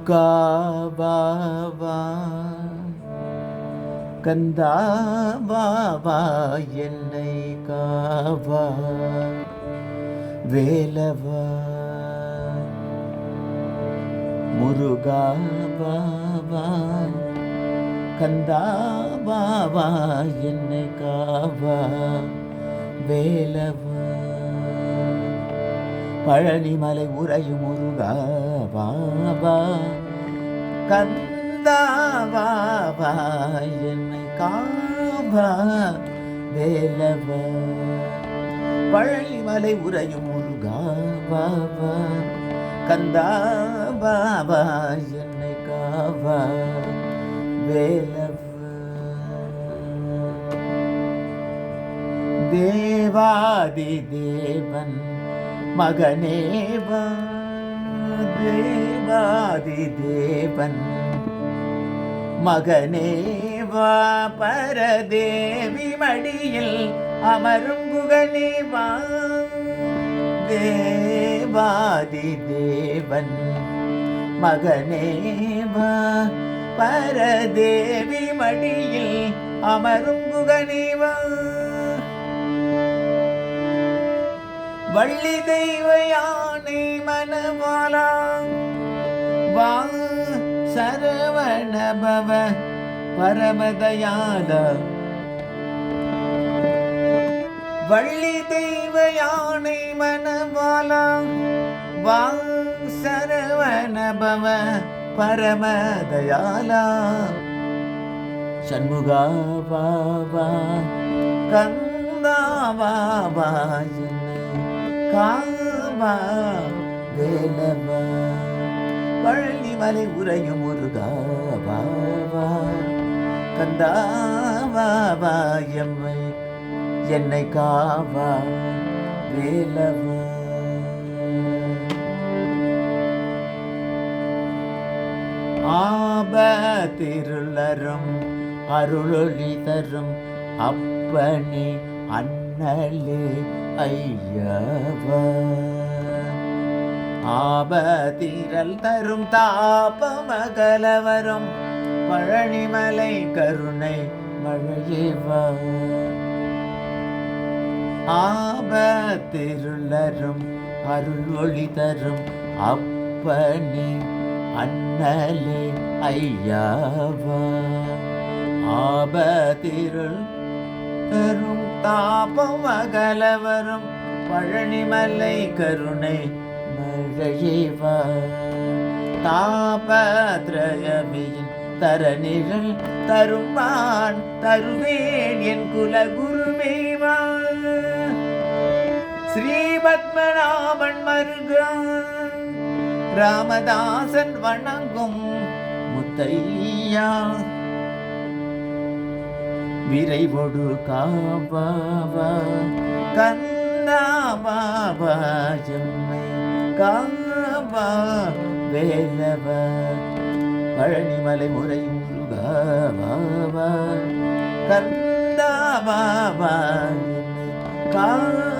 காவாவா கந்தாவாவா என்னை காவா வேலவா முருகாவாவா கந்தாவாவா என்னை காவா வேலவா பழனிமலை உறையும் முருகாவாவா கந்தாவாவா என்னை காவா வேலவா பழனிமலை உறையும் முருகாவாவா கந்தாவாவா என்னை காவா வேலவா தேவாதி தேவன் மகனேவா தேவாதி தேவன் மகனேவா பரதேவி மடியில் அமரும் குகனேவா தேவாதி தேவன் மகனேவா பரதேவி மடியில் அமரும் குகனேவா வள்ளி தெய்வ யானை மனவாலா வா சரவண பவ பரமதயால வள்ளி தெய்வ யானை மனவாலா வா சரவண பவ பரமதயாலா சண்முகா பாபா கந்தா பாபா காவா வேலவா பழனிமலை உறையும் முருகாவாவா கந்தாவாவா என்னை காவா வேலவா ஆபத்திருளரும் அருளொளி தரும் அப்பனே அண்ணலே ஐயவா ஆபத்திரல் தரும் தாபமகலவரும் பழனிமலை கருணை மழையேவா ஆபத்திருளரும் அருள் ஒளி தரும் அப்பனே அண்ணலே ஐயவா ஆபத்திருள் தரும் தாபம் அகலவரும் பழனிமலை கருணை மழையேவா தாபத்ரயமியின் தரநிழல் தருமான் தருவேன் என் குலகுருவேவா ஸ்ரீபத்மநாபன் மருகா ராமதாசன் வணங்கும் முத்தையா விரைவொடு காவாவா கந்தாவாவா எம்மை காவா வேலவா பழனிமலை முறையும் முருகாவாவா கந்தாவாவா என்னை